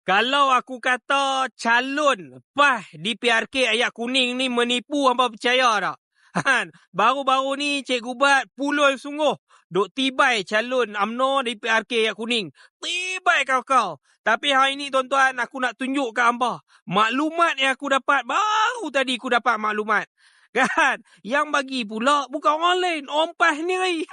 Kalau aku kata calon PAS di PRK ayat kuning ni menipu, hampa percaya tak? Baru-baru ni Cikgu Bat pulul sungguh. Duk tibai calon UMNO di PRK ayat kuning. Tibai kau-kau. Tapi hari ni tuan-tuan, aku nak tunjuk kat hampa. Maklumat yang aku dapat, baru tadi aku dapat maklumat. Kan? Yang bagi pula bukan orang lain, orang PAS sendiri.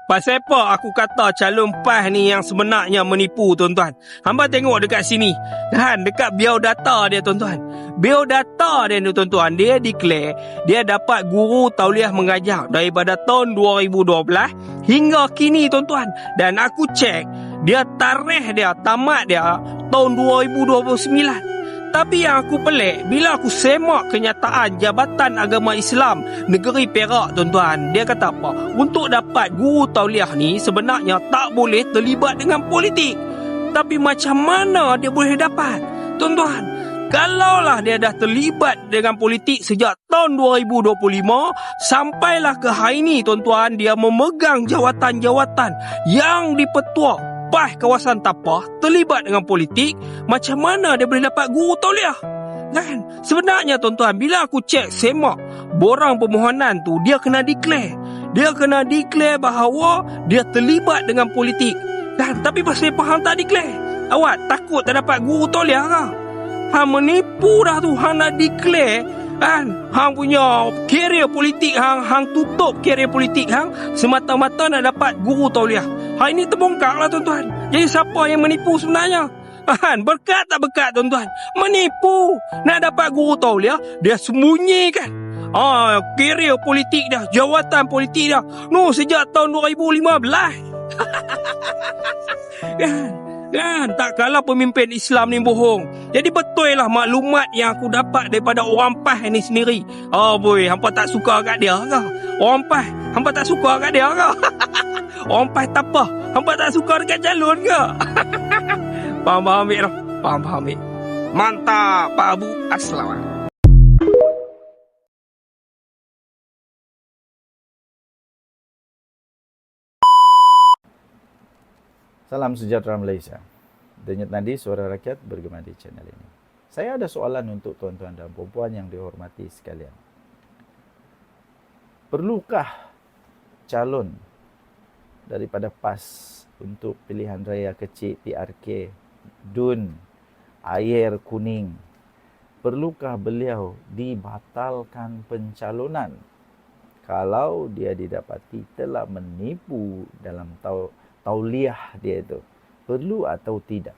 Pasal apa aku kata calon PAS ni yang sebenarnya menipu, tuan-tuan? Hamba tengok dekat sini. Kan, dekat biodata dia, tuan-tuan. Biodata dia ni, tuan-tuan, dia declare dia dapat guru tauliah mengajar daripada tahun 2012 hingga kini, tuan-tuan. Dan aku cek, dia tarikh dia, tamat dia tahun 2029. Tapi yang aku pelik, bila aku semak kenyataan Jabatan Agama Islam Negeri Perak, tuan-tuan, dia kata apa? Untuk dapat guru tauliah ni sebenarnya tak boleh terlibat dengan politik. Tapi macam mana dia boleh dapat? Tuan-tuan, kalaulah dia dah terlibat dengan politik sejak tahun 2025 sampailah ke hari ni, tuan-tuan, dia memegang jawatan-jawatan yang dipetua PAS kawasan Tapah, terlibat dengan politik, macam mana dia boleh dapat guru tauliah? Kan? Sebenarnya, tuan-tuan, bila aku cek semak borang permohonan tu, dia kena declare. Dia kena declare bahawa dia terlibat dengan politik. Kan? Tapi pasal apa hang tak declare? Awak takut tak dapat guru tauliah ke? Hang menipu dah tu, hang nak declare. Kan? Hang punya kerjaya politik, hang tutup kerjaya politik hang semata-mata nak dapat guru tauliah. Hari ni terbongkar lah, tuan-tuan. Jadi siapa yang menipu sebenarnya? Kan? Berkat tak berkat, tuan-tuan? Menipu. Nak dapat guru tauliah, dia sembunyikan kerjaya politik dah, jawatan politik dah. Sejak tahun 2015. Kan? Tak kalah pemimpin Islam ni bohong. Jadi betul lah maklumat yang aku dapat daripada orang PAS ni sendiri. Boy, hampa tak suka kat dia ke? Orang PAS, hampa tak suka kat dia ke? Orang PAS Tapah, hampa tak suka dekat calon ke? Faham ambil lah. Faham ambil. Mantap, Pak Abu Aslam. Salam sejahtera Malaysia. Denyut nadi suara rakyat bergema di channel ini. Saya ada soalan untuk tuan-tuan dan puan-puan yang dihormati sekalian. Perlukah calon daripada PAS untuk pilihan raya kecil PRK DUN Air Kuning, perlukah beliau dibatalkan pencalonan kalau dia didapati telah menipu dalam tauliah dia itu? Perlu atau tidak?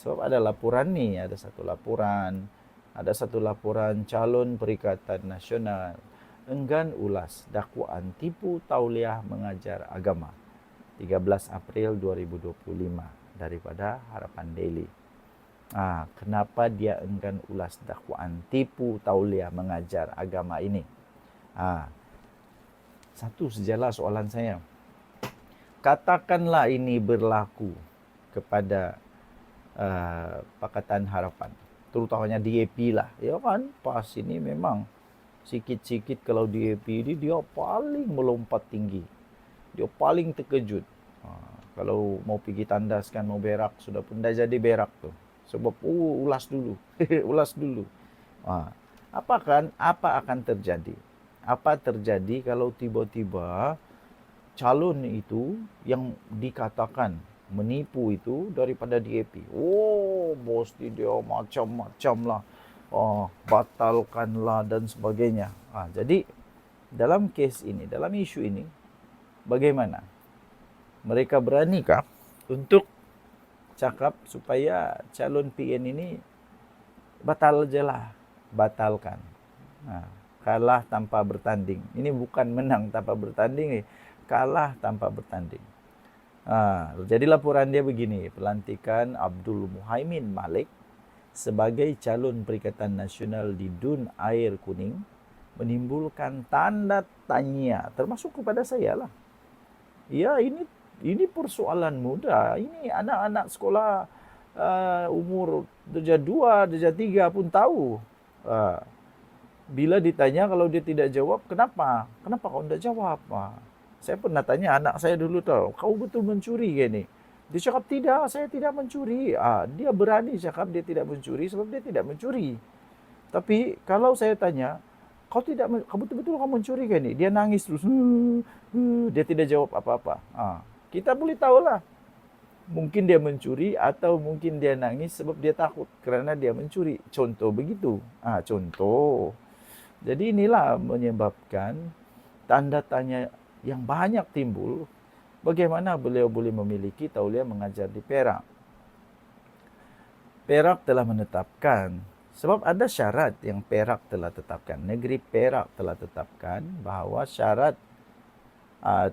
Sebab ada laporan ni, ada satu laporan calon Perikatan Nasional enggan ulas dakwaan tipu tauliah mengajar agama 13 April 2025 daripada Harapan Daily. Kenapa dia enggan ulas dakwaan tipu tauliah mengajar agama ini? Satu sajalah soalan saya. Katakanlah ini berlaku kepada Pakatan Harapan, terutamanya DAP lah. Ya kan, PAS ini memang sikit-sikit kalau DAP ini dia paling melompat tinggi. Dia paling terkejut. Kalau mau pergi tandaskan, mau berak, sudah pun dah jadi berak tu. Sebab ulas dulu. Ulas dulu. Apa akan terjadi? Apa terjadi kalau tiba-tiba calon itu yang dikatakan menipu itu daripada DAP? Bos dia macam-macam lah. Batalkanlah dan sebagainya. Jadi dalam kes ini, dalam isu ini, bagaimana? Mereka beranikah untuk cakap supaya calon PN ini batal je lah, batalkan. Kalah tanpa bertanding. Ini bukan menang tanpa bertanding, kalah tanpa bertanding. Jadi laporan dia begini, pelantikan Abdul Muhaimin Malik sebagai calon Perikatan Nasional di DUN Air Kuning menimbulkan tanda tanya, termasuk kepada saya lah. Ya, ini persoalan mudah. Ini anak-anak sekolah umur darjah 2, darjah 3 pun tahu. Bila ditanya, kalau dia tidak jawab, kenapa? Kenapa kau tidak jawab? Saya pernah tanya anak saya dulu, tahu, kau betul mencuri ke ni? Dia cakap, tidak, saya tidak mencuri. Dia berani cakap dia tidak mencuri sebab dia tidak mencuri. Tapi kalau saya tanya, kau betul-betul kau mencuri kan ini? Dia nangis terus. Dia tidak jawab apa-apa. Kita boleh tahulah. Mungkin dia mencuri atau mungkin dia nangis sebab dia takut kerana dia mencuri. Contoh begitu. Contoh. Jadi inilah menyebabkan tanda tanya yang banyak timbul. Bagaimana beliau boleh memiliki tauliah mengajar di Perak? Perak telah menetapkan, sebab ada syarat yang Perak telah tetapkan. Negeri Perak telah tetapkan bahawa syarat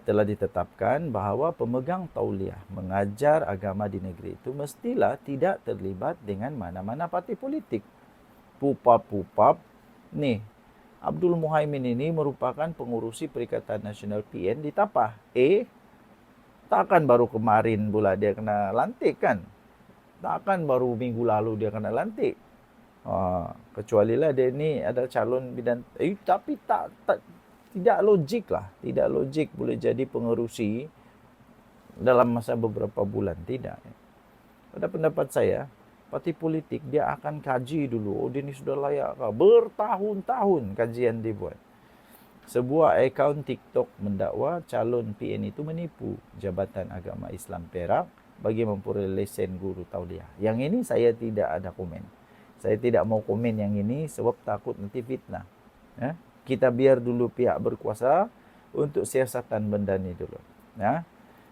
telah ditetapkan bahawa pemegang tauliah mengajar agama di negeri itu mestilah tidak terlibat dengan mana-mana parti politik. Pupap nih, Abdul Muhaimin ini merupakan pengurusi Perikatan Nasional PN di Tapah. Takkan baru kemarin pula dia kena lantik kan? Takkan baru minggu lalu dia kena lantik. Kecualilah dia ni ada calon bidang. Tapi tidak logik lah. Tidak logik boleh jadi pengerusi dalam masa beberapa bulan. Tidak. Pada pendapat saya, parti politik dia akan kaji dulu. Dia ni sudah layak kah? Bertahun-tahun kajian dibuat. Sebuah akaun TikTok mendakwa calon PN itu menipu Jabatan Agama Islam Perak bagi memperoleh lesen guru tauliah. Yang ini saya tidak ada komen. Saya tidak mau komen yang ini sebab takut nanti fitnah. Kita biar dulu pihak berkuasa untuk siasatan benda ni dulu.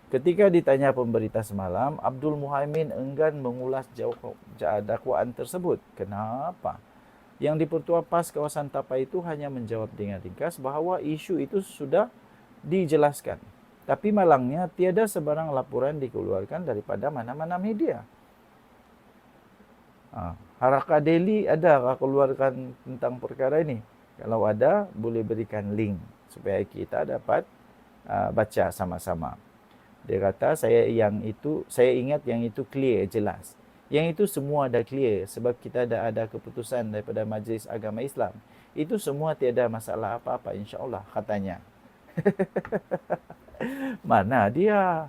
Ketika ditanya pemberita semalam, Abdul Muhaimin enggan mengulas dakwaan tersebut. Kenapa? Yang di Pertua PAS kawasan Tapah itu hanya menjawab dengan ringkas bahawa isu itu sudah dijelaskan. Tapi malangnya tiada sebarang laporan dikeluarkan daripada mana-mana media. Haraka Daily adakah keluarkan tentang perkara ini? Kalau ada, boleh berikan link supaya kita dapat baca sama-sama. Dia kata saya ingat yang itu clear, jelas. Yang itu semua dah clear sebab kita dah ada keputusan daripada Majlis Agama Islam. Itu semua tiada masalah apa-apa insya-Allah katanya. Mana dia?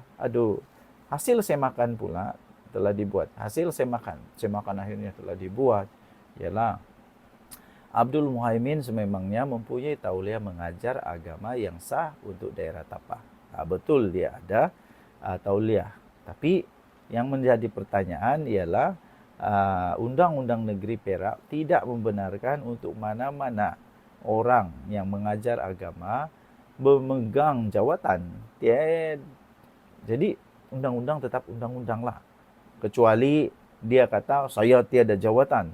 Hasil semakan pula telah dibuat. Hasil semakan akhirnya telah dibuat ialah Abdul Muhaimin sememangnya mempunyai tauliah mengajar agama yang sah untuk daerah Tapah. Betul dia ada tauliah. Tapi yang menjadi pertanyaan ialah Undang-Undang Negeri Perak tidak membenarkan untuk mana-mana orang yang mengajar agama memegang jawatan. Jadi undang-undang tetap undang-undang lah. Kecuali dia kata saya tiada jawatan.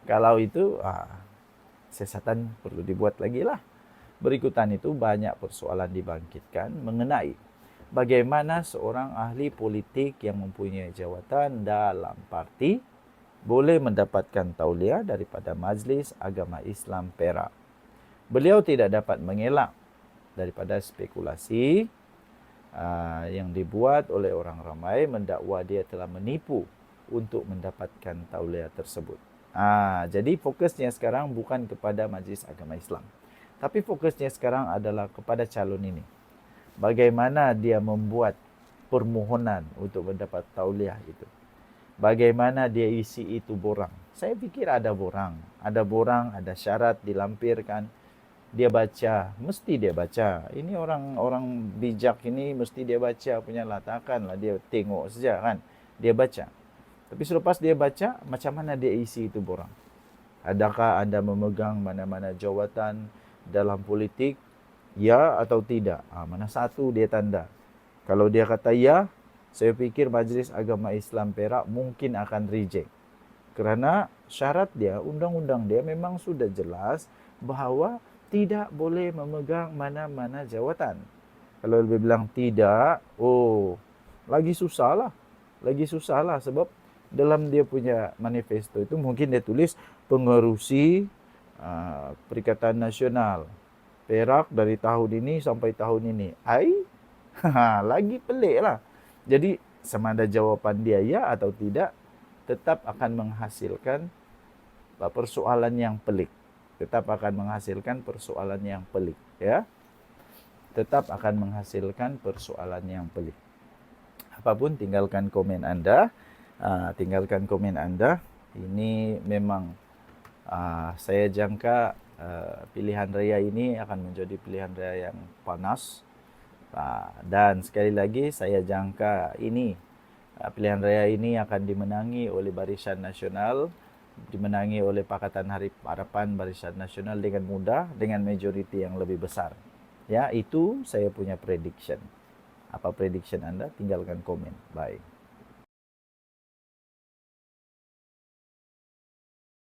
Kalau itu siasatan perlu dibuat lagi lah. Berikutan itu banyak persoalan dibangkitkan mengenai bagaimana seorang ahli politik yang mempunyai jawatan dalam parti boleh mendapatkan tauliah daripada Majlis Agama Islam Perak. Beliau tidak dapat mengelak daripada spekulasi yang dibuat oleh orang ramai mendakwa dia telah menipu untuk mendapatkan tauliah tersebut. Jadi fokusnya sekarang bukan kepada Majlis Agama Islam. Tapi fokusnya sekarang adalah kepada calon ini. Bagaimana dia membuat permohonan untuk mendapat tauliah itu. Bagaimana dia isi itu borang. Saya pikir ada borang. Ada borang, ada syarat dilampirkan. Dia baca, mesti dia baca. Ini orang bijak ini mesti dia baca punya latakan lah. Dia tengok saja kan. Dia baca. Tapi selepas dia baca, macam mana dia isi itu borang. Adakah anda memegang mana-mana jawatan dalam politik? Ya atau tidak? Mana satu dia tanda. Kalau dia kata ya, saya fikir Majlis Agama Islam Perak mungkin akan reject. Kerana syarat dia, undang-undang dia memang sudah jelas bahawa tidak boleh memegang mana-mana jawatan. Kalau dia bilang tidak, lagi susah lah sebab dalam dia punya manifesto itu mungkin dia tulis pengerusi Perikatan Nasional Perak dari tahun ini sampai tahun ini. Lagi pelik lah. Jadi sama ada jawapan dia ya atau tidak, tetap akan menghasilkan persoalan yang pelik. Tetap akan menghasilkan persoalan yang pelik. Ya. Tetap akan menghasilkan persoalan yang pelik. apapun tinggalkan komen Anda. Tinggalkan komen Anda. Ini memang saya jangka pilihan raya ini akan menjadi pilihan raya yang panas. Dan sekali lagi saya jangka ini pilihan raya ini akan dimenangi oleh Barisan Nasional, dimenangi oleh Pakatan Harapan Barisan Nasional dengan mudah, dengan majoriti yang lebih besar. Ya, itu saya punya prediction. Apa prediction Anda? Tinggalkan komen. Bye.